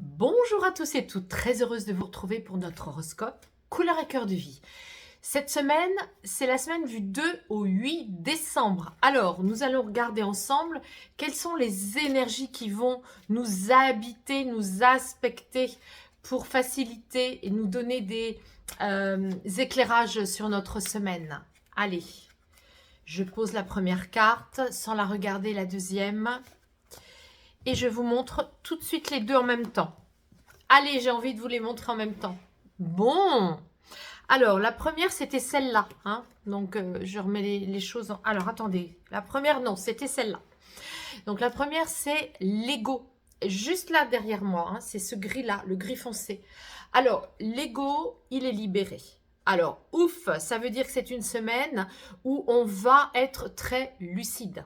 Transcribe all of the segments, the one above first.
Bonjour à tous et toutes, très heureuse de vous retrouver pour notre horoscope couleur et cœur de vie. Cette semaine, c'est la semaine du 2 au 8 décembre. Alors, nous allons regarder ensemble quelles sont les énergies qui vont nous habiter, nous aspecter pour faciliter et nous donner des éclairages sur notre semaine. Allez, je pose la première carte sans la regarder la deuxième. Et je vous montre tout de suite les deux en même temps. Allez, j'ai envie de vous les montrer en même temps. Bon, alors la première c'était celle-là. Hein. Donc je remets les choses en... Alors attendez, la première non, c'était celle-là. Donc la première c'est l'ego. Juste là derrière moi, hein, c'est ce gris-là, le gris foncé. Alors l'ego, il est libéré. Alors ouf, ça veut dire que c'est une semaine où on va être très lucide.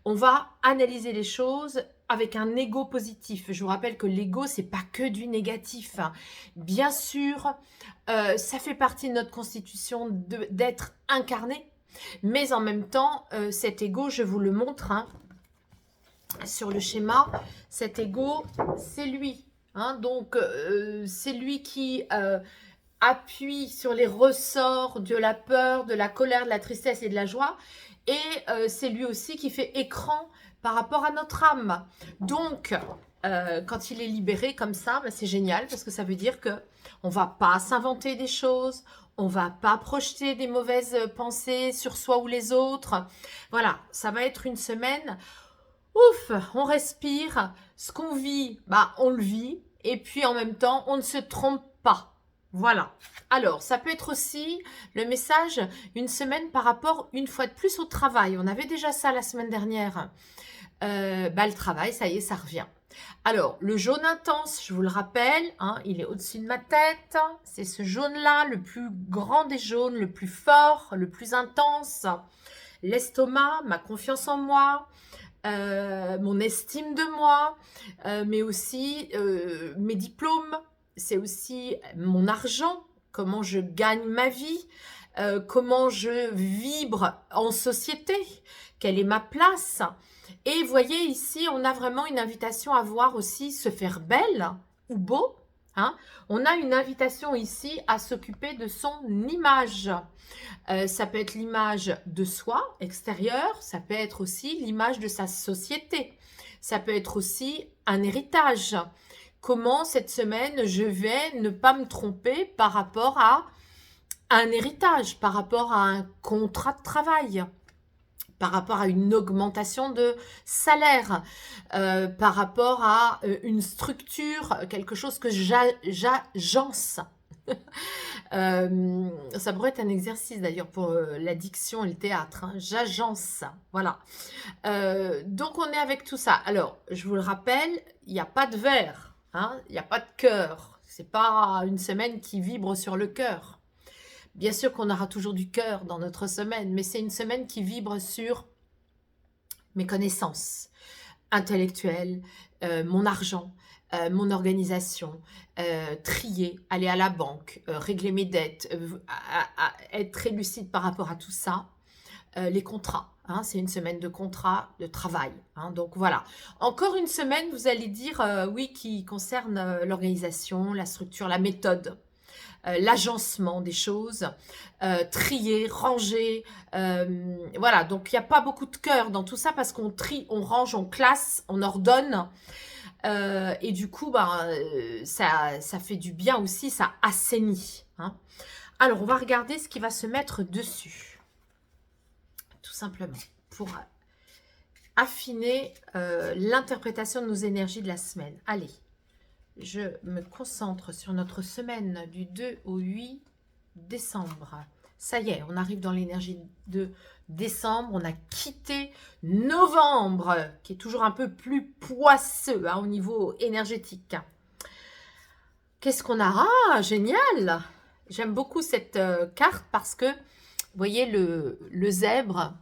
On va analyser les choses avec un ego positif. Je vous rappelle que l'ego, c'est pas que du négatif. Bien sûr, ça fait partie de notre constitution d'être incarné, mais en même temps, cet ego, je vous le montre hein, sur le schéma. Cet ego, c'est lui. Hein, donc, c'est lui qui appuie sur les ressorts de la peur, de la colère, de la tristesse et de la joie. Et c'est lui aussi qui fait écran par rapport à notre âme. Donc, quand il est libéré comme ça, ben c'est génial parce que ça veut dire que on va pas s'inventer des choses, on va pas projeter des mauvaises pensées sur soi ou les autres. Voilà, ça va être une semaine. Ouf, on respire, ce qu'on vit, bah on le vit, et puis en même temps, on ne se trompe pas. Voilà. Alors, ça peut être aussi le message, une semaine par rapport, une fois de plus, au travail. On avait déjà ça la semaine dernière. Le travail, ça y est, ça revient. Alors, le jaune intense, je vous le rappelle, hein, il est au-dessus de ma tête. C'est ce jaune-là, le plus grand des jaunes, le plus fort, le plus intense. L'estomac, ma confiance en moi, mon estime de moi, mais aussi mes diplômes, c'est aussi mon argent, comment je gagne ma vie, comment je vibre en société, quelle est ma place. Et voyez ici, on a vraiment une invitation à voir aussi se faire belle ou beau. Hein. On a une invitation ici à s'occuper de son image. Ça peut être l'image de soi extérieure, ça peut être aussi l'image de sa société. Ça peut être aussi un héritage. Comment cette semaine je vais ne pas me tromper par rapport à un héritage, par rapport à un contrat de travail, par rapport à une augmentation de salaire, par rapport à une structure, quelque chose que j'agence. Ça pourrait être un exercice d'ailleurs pour l'addiction et le théâtre. Hein. J'agence, voilà. Donc on est avec tout ça. Alors, je vous le rappelle, il n'y a pas de verre, hein, il n'y a pas de cœur. C'est pas une semaine qui vibre sur le cœur. Bien sûr qu'on aura toujours du cœur dans notre semaine, mais c'est une semaine qui vibre sur mes connaissances intellectuelles, mon argent, mon organisation, trier, aller à la banque, régler mes dettes, être très lucide par rapport à tout ça. Les contrats, hein, c'est une semaine de contrat, de travail. Hein, donc voilà. Encore une semaine, vous allez dire, oui, qui concerne l'organisation, la structure, la méthode. L'agencement des choses, trier, ranger, voilà, donc il n'y a pas beaucoup de cœur dans tout ça parce qu'on trie, on range, on classe, on ordonne, et du coup, ça fait du bien aussi, ça assainit. Hein. Alors, on va regarder ce qui va se mettre dessus, tout simplement, pour affiner l'interprétation de nos énergies de la semaine. Allez, je me concentre sur notre semaine du 2 au 8 décembre. Ça y est, on arrive dans l'énergie de décembre. On a quitté novembre, qui est toujours un peu plus poisseux hein, au niveau énergétique. Qu'est-ce qu'on a? Ah, génial! J'aime beaucoup cette carte parce que, vous voyez, le zèbre,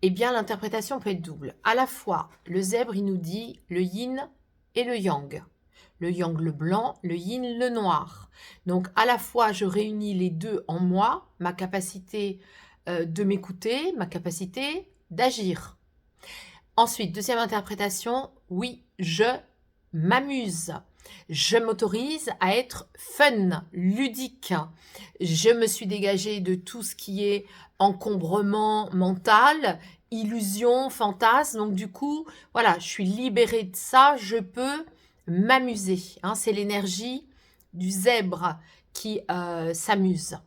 eh bien, l'interprétation peut être double. À la fois, le zèbre, il nous dit le yin et le yang. Le yang, le blanc, le yin, le noir. Donc, à la fois, je réunis les deux en moi, ma capacité de m'écouter, ma capacité d'agir. Ensuite, deuxième interprétation, oui, je m'amuse. Je m'autorise à être fun, ludique. Je me suis dégagée de tout ce qui est encombrement mental, illusion, fantasme. Donc du coup, voilà, je suis libérée de ça. Je peux m'amuser. Hein, c'est l'énergie du zèbre qui s'amuse.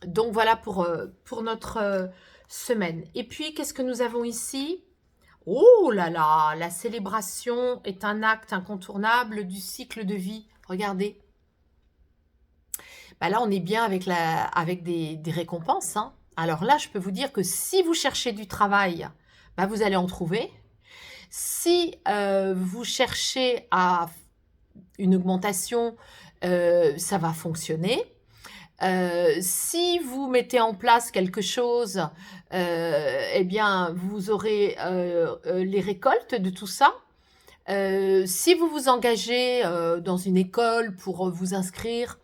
Donc voilà pour notre semaine. Et puis, qu'est-ce que nous avons ici? Oh là là, la célébration est un acte incontournable du cycle de vie. Regardez. Bah là, on est bien avec des récompenses. Hein. Alors là, je peux vous dire que si vous cherchez du travail, bah vous allez en trouver. Si vous cherchez à une augmentation, ça va fonctionner. Si vous mettez en place quelque chose, eh bien, vous aurez les récoltes de tout ça. Si vous vous engagez dans une école pour vous inscrire,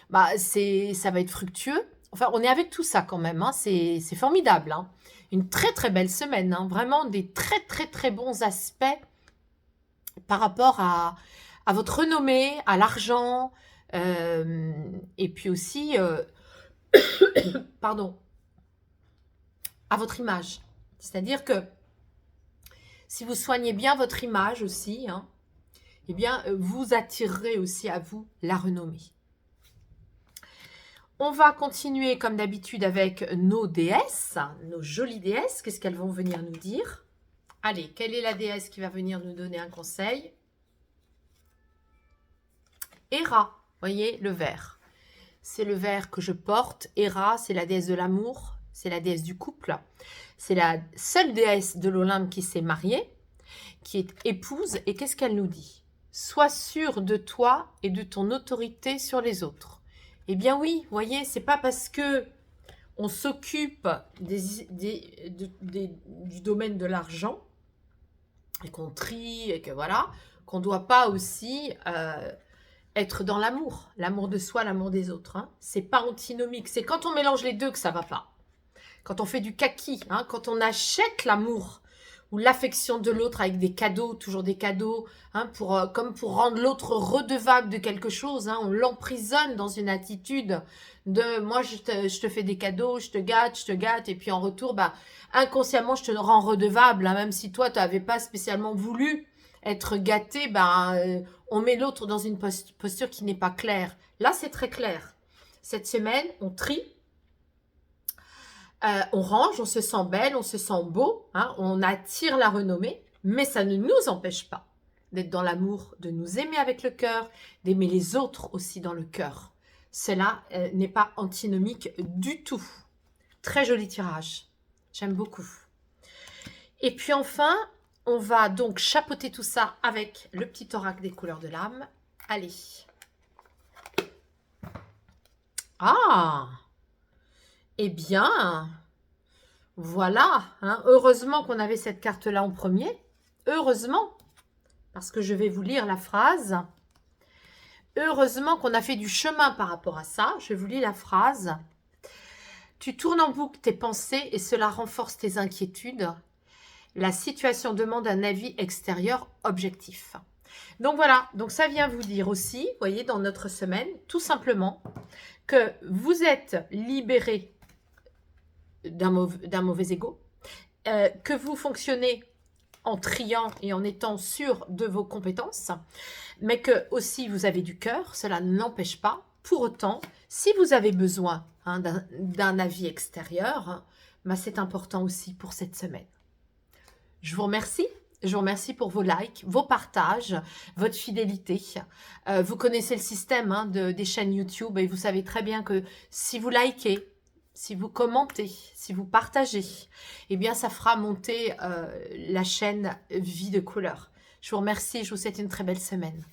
bah, ça va être fructueux. Enfin, on est avec tout ça quand même. Hein. C'est formidable. Hein. Une très très belle semaine. Hein. Vraiment des très très très bons aspects par rapport à votre renommée, à l'argent, et puis aussi, pardon, à votre image. C'est-à-dire que si vous soignez bien votre image aussi, hein, eh bien, vous attirerez aussi à vous la renommée. On va continuer comme d'habitude avec nos déesses, nos jolies déesses. Qu'est-ce qu'elles vont venir nous dire? Allez, quelle est la déesse qui va venir nous donner un conseil? Héra, voyez, le vert. C'est le vert que je porte. Héra, c'est la déesse de l'amour, c'est la déesse du couple. C'est la seule déesse de l'Olympe qui s'est mariée, qui est épouse. Et qu'est-ce qu'elle nous dit? Sois sûr de toi et de ton autorité sur les autres. Eh bien oui, voyez, c'est pas parce que on s'occupe du domaine de l'argent et qu'on trie et que voilà, qu'on ne doit pas aussi être dans l'amour de soi, l'amour des autres. Hein. C'est pas antinomique. C'est quand on mélange les deux que ça va pas. Quand on fait du kaki, hein, quand on achète l'amour ou l'affection de l'autre avec des cadeaux, toujours des cadeaux, hein, comme pour rendre l'autre redevable de quelque chose. Hein, on l'emprisonne dans une attitude de moi je te fais des cadeaux, je te gâte, et puis en retour, bah, inconsciemment, je te rends redevable, hein, même si toi, tu n'avais pas spécialement voulu être gâté, bah, on met l'autre dans une posture qui n'est pas claire. Là, c'est très clair. Cette semaine, on trie. On range, on se sent belle, on se sent beau, hein, on attire la renommée, mais ça ne nous empêche pas d'être dans l'amour, de nous aimer avec le cœur, d'aimer les autres aussi dans le cœur. Cela n'est pas antinomique du tout. Très joli tirage, j'aime beaucoup. Et puis enfin, on va donc chapeauter tout ça avec le petit oracle des couleurs de l'âme. Allez. Ah! Eh bien, voilà. Hein. Heureusement qu'on avait cette carte-là en premier. Heureusement. Parce que je vais vous lire la phrase. Heureusement qu'on a fait du chemin par rapport à ça. Je vous lis la phrase. Tu tournes en boucle tes pensées et cela renforce tes inquiétudes. La situation demande un avis extérieur objectif. Donc voilà, donc ça vient vous dire aussi, vous voyez, dans notre semaine, tout simplement, que vous êtes libéré d'un mauvais ego, que vous fonctionnez en triant et en étant sûr de vos compétences, mais que aussi vous avez du cœur, cela n'empêche pas. Pour autant, si vous avez besoin hein, d'un avis extérieur, hein, bah, c'est important aussi pour cette semaine. Je vous remercie. Je vous remercie pour vos likes, vos partages, votre fidélité. Vous connaissez le système hein, des chaînes YouTube et vous savez très bien que si vous likez, si vous commentez, si vous partagez, eh bien ça fera monter la chaîne Vie de couleur. Je vous remercie et je vous souhaite une très belle semaine.